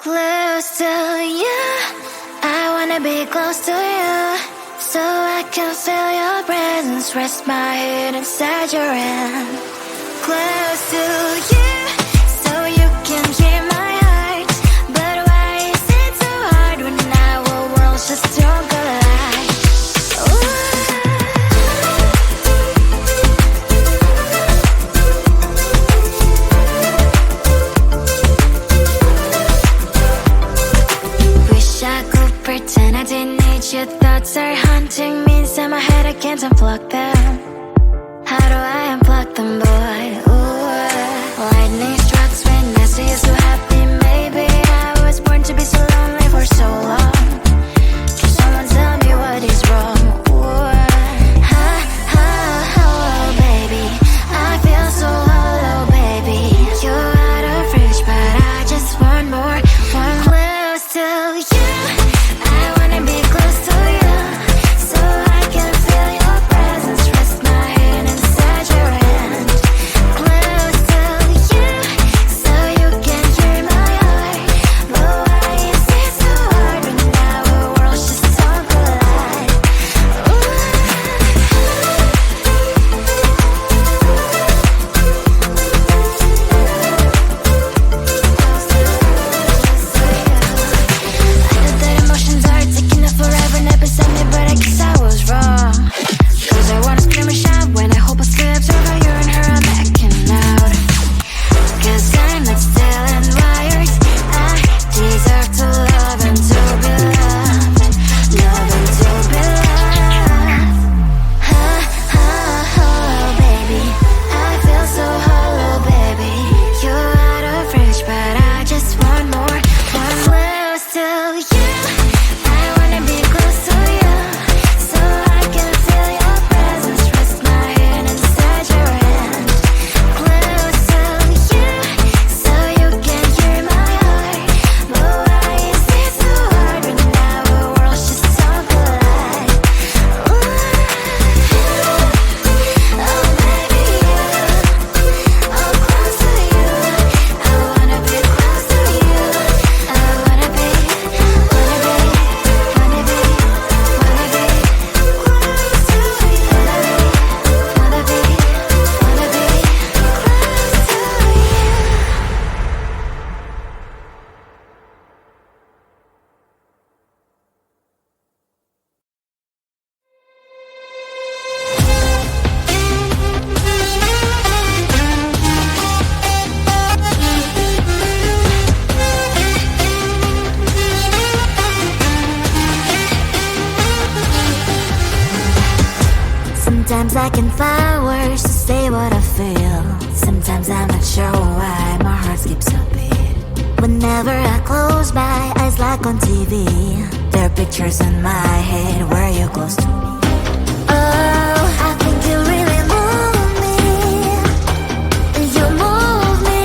Close to you, I wanna be close to you, so I can feel your presence, rest my head inside your hand. Close to you, so you can hear my heart, but why is it so hard when our worlds just don't collide? Pretend I didn't need your thoughts are haunting me inside my head, I can't unplug them. How do I unplug them, boy? Ooh, lightning strikes when I see you so happy. Maybe I was born to be so lonely for so long. Can someone tell me what is wrong? Ooh, ha, ha, hello, baby. I feel so hollow, baby. You're out of reach, but I just want more, one close to you. Sometimes I can find words to say what I feel. Sometimes I'm not sure why my heart skips a beat. Whenever I close my eyes like on TV, there are pictures in my head where you're close to me. Oh, I think you really move me. You move me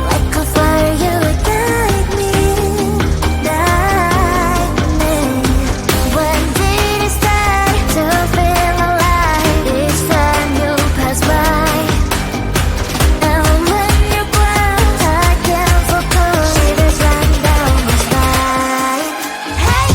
like a fire, you would guide me, guide me. When did it start to feel alive? Each time you pass by, and when you glance, I can't focus. Shivers run down my spine. Hey.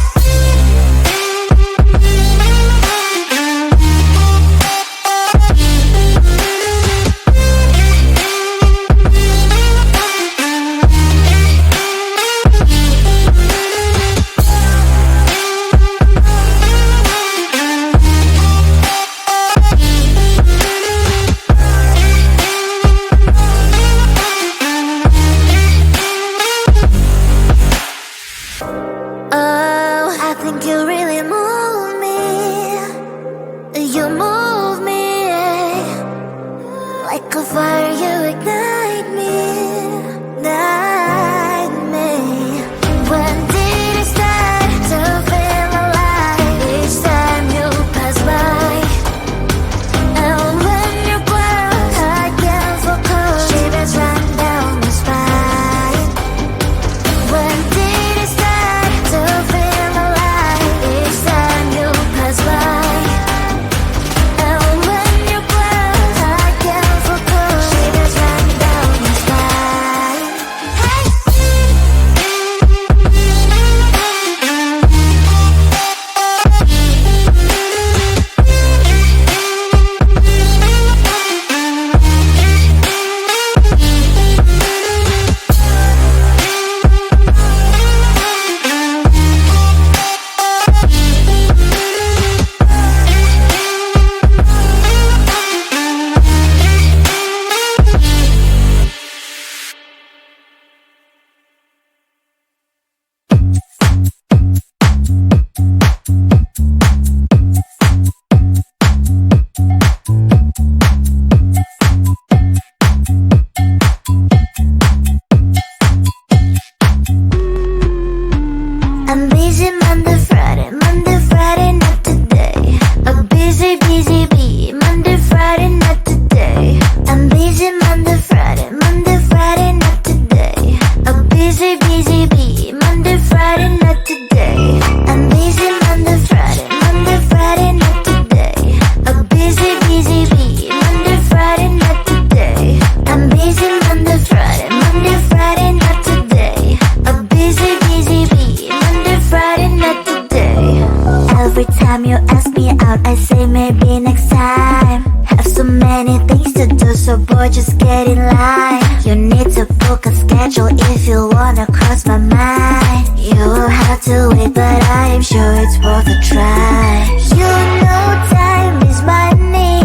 boy, just get in line. You need to book a schedule if you wanna cross my mind. You will have to wait, but I am sure it's worth a try. You know time is money.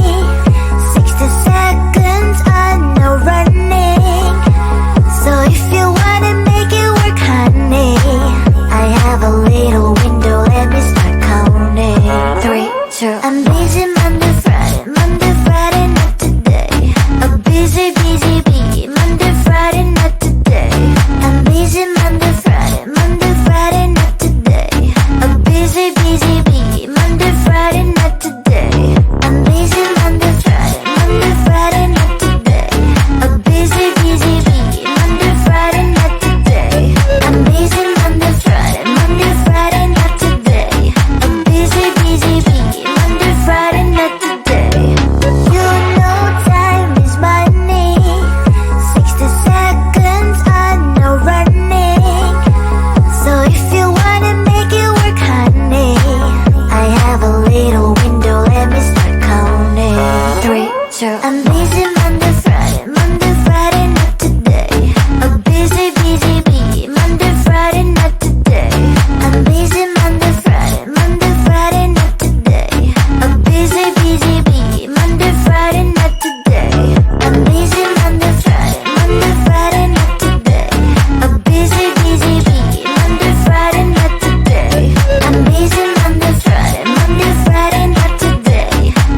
60 seconds, I know running. So if you wanna make it work, honey, I have a little window, let me start counting. 3, 2, I'm busy Monday, Friday, not today. A busy, busy bee, Monday, Friday, not today. I'm busy Monday, Friday, not today. A busy, busy bee, Monday, Friday, not today. I'm busy Monday, Friday, not today. A busy, busy bee, Monday, Friday, not today. I'm busy Monday, Friday, not today. A busy, busy bee, Monday, Friday, not today. You know time is money. 60 seconds, I know running. So if you wanna make it work, honey, I have a little window, let me start counting. 3, 2, I'm busy Monday, Friday, not today. A busy, busy bee, Monday, Friday, not today. I'm busy Monday, Friday, not today. A busy, busy bee, Monday, Friday, not today. I'm busy Monday, Friday, not today. A busy, busy bee, Monday, Friday, not today. I'm busy Monday, Friday, not today.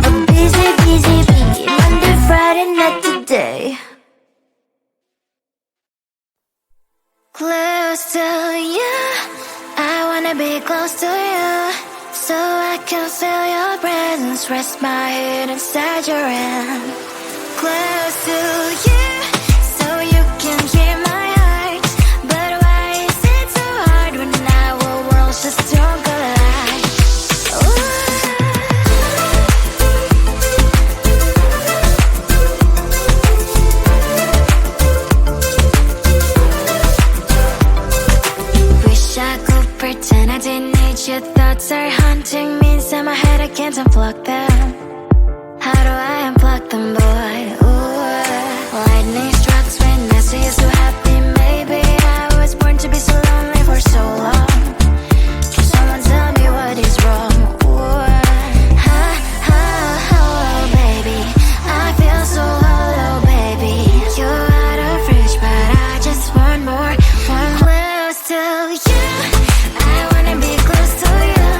A busy, busy bee, Monday, Friday, not today. Close to you, I wanna be close to you, so I can feel your presence, rest my head inside your hand. Close to you, so you can hear my heart. But why is it so hard when our worlds just don't collide? Ooh. Wish I could pretend I didn't need your thoughts are haunting me inside my head, I can't unplug them. How do I unplug them, boy? Ooh, lightning strikes when I see you so happy. Maybe I was born to be so lonely for so long. Can someone tell me what is wrong? Ooh, ha, ha, hello, baby. I feel so hollow, baby. You're out of reach, but I just want more. One close to you, I wanna be close to you,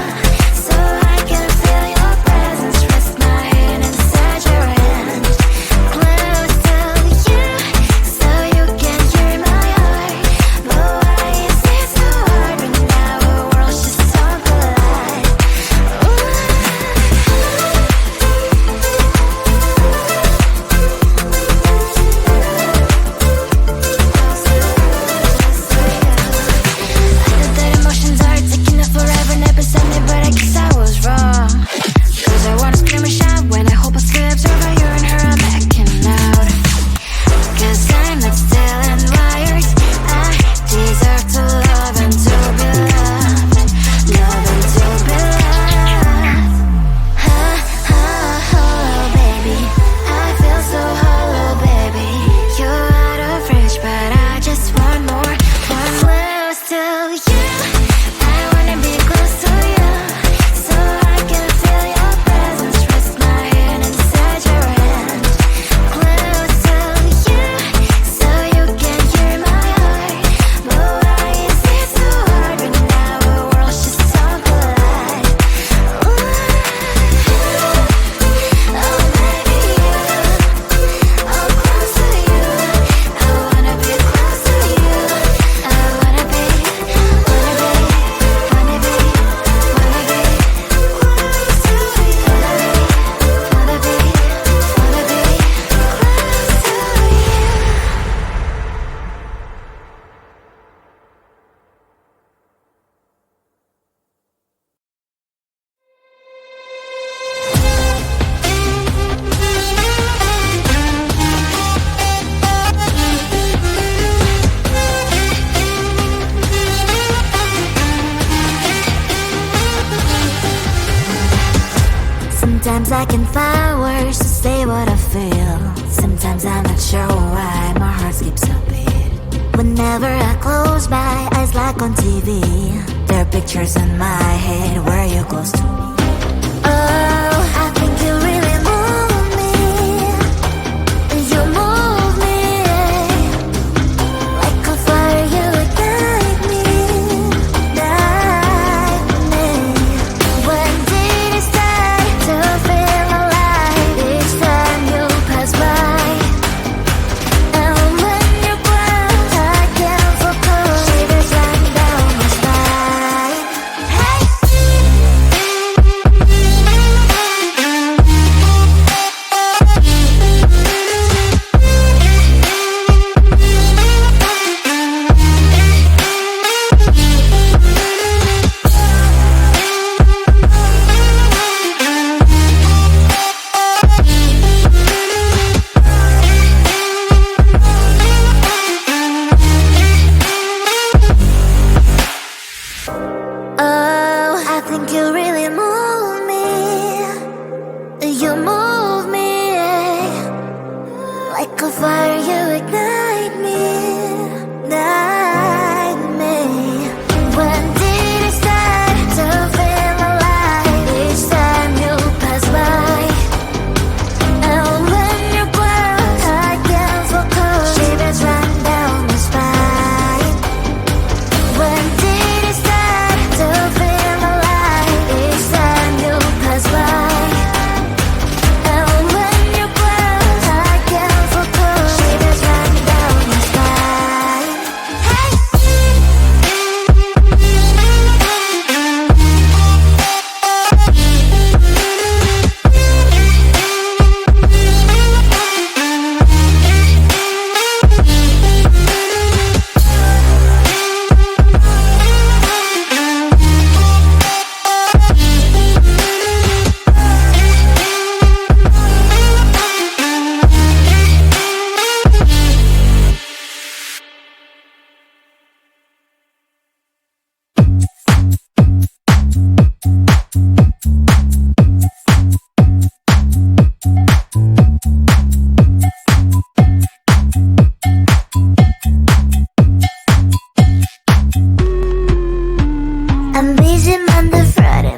so I can feel your presence, rest my head inside your hand. Sometimes I can find words to say what I feel. Sometimes I'm not sure why my heart skips a beat. Whenever I close my eyes like on TV, there are pictures in my head where you're close to me. Oh, I think you really move me. You move me like a fire, you ignite me, ignite me. When did it start to feel alive? Each time you pass by, and when you close, I can't focus. Shivers run down my spine. Hey. Oh, I think you really move me. You move me like a fire, you ignite me, ignite me. When did it start to feel alive? Each time you pass by, and when you close, I can't focus. Shivers run down my spine. When did it start to feel alive? Each time you pass by, and when you close, I can't focus. Shivers run down my spine. Hey. I'm busy Monday, Friday,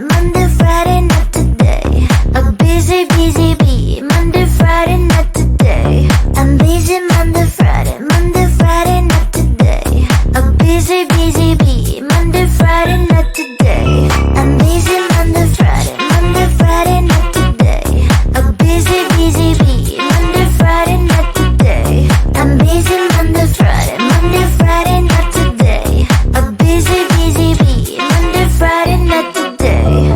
not today. A busy, busy bee. Monday, Friday, not today. I'm busy Monday, Friday, not today. A busy, busy bee. Monday, Friday, not today. I'm busy Monday, Friday, not today. A busy, busy bee. Monday, Friday, not today. I'm busy Monday, Friday, not today. A busy, busy bee. Monday, Friday, not today.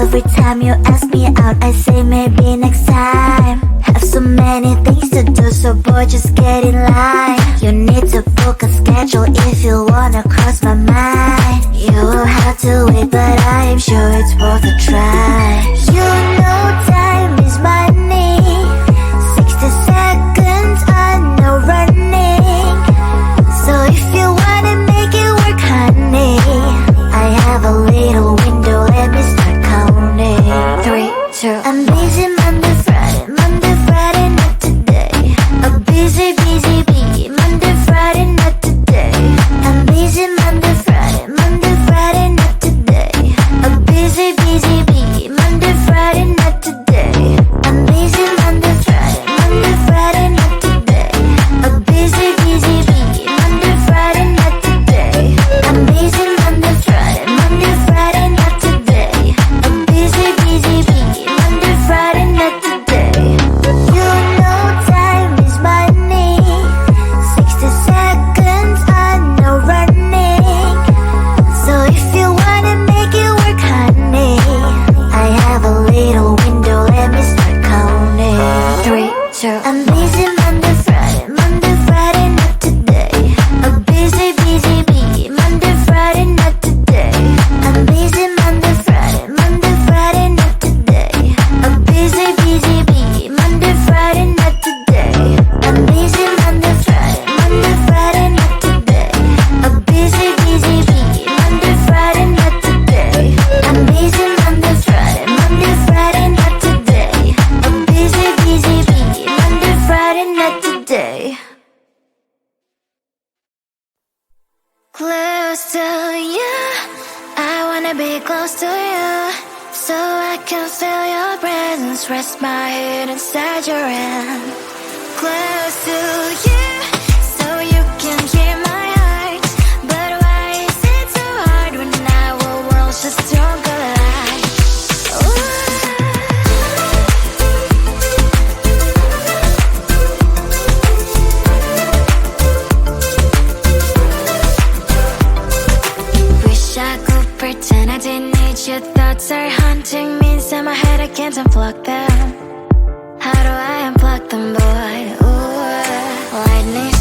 Every time you ask me out, I say maybe next time. Have so many things to do, so boy, just get in line. You need to book a schedule if you wanna cross my mind. You will have to wait, but I am sure it's worth a try. You know time is money. 60 seconds on no running. So if you wanna make it work, honey, I have a little window, let me start counting. 3, 2, I'm busy Monday, Friday, not today. A busy, busy bee. Monday, Friday, not today. I'm busy Monday, Friday, not today. A busy, busy bee. Close to you, I wanna be close to you, so I can feel your presence, rest my head inside your hand. Close to you, so you can hear my heart. But why is it so hard when our worlds just don't collide? Wish I could pretend I didn't need your thoughts are haunting me inside my head, I can't unplug them. How do I unplug them, boy? Ooh, lightning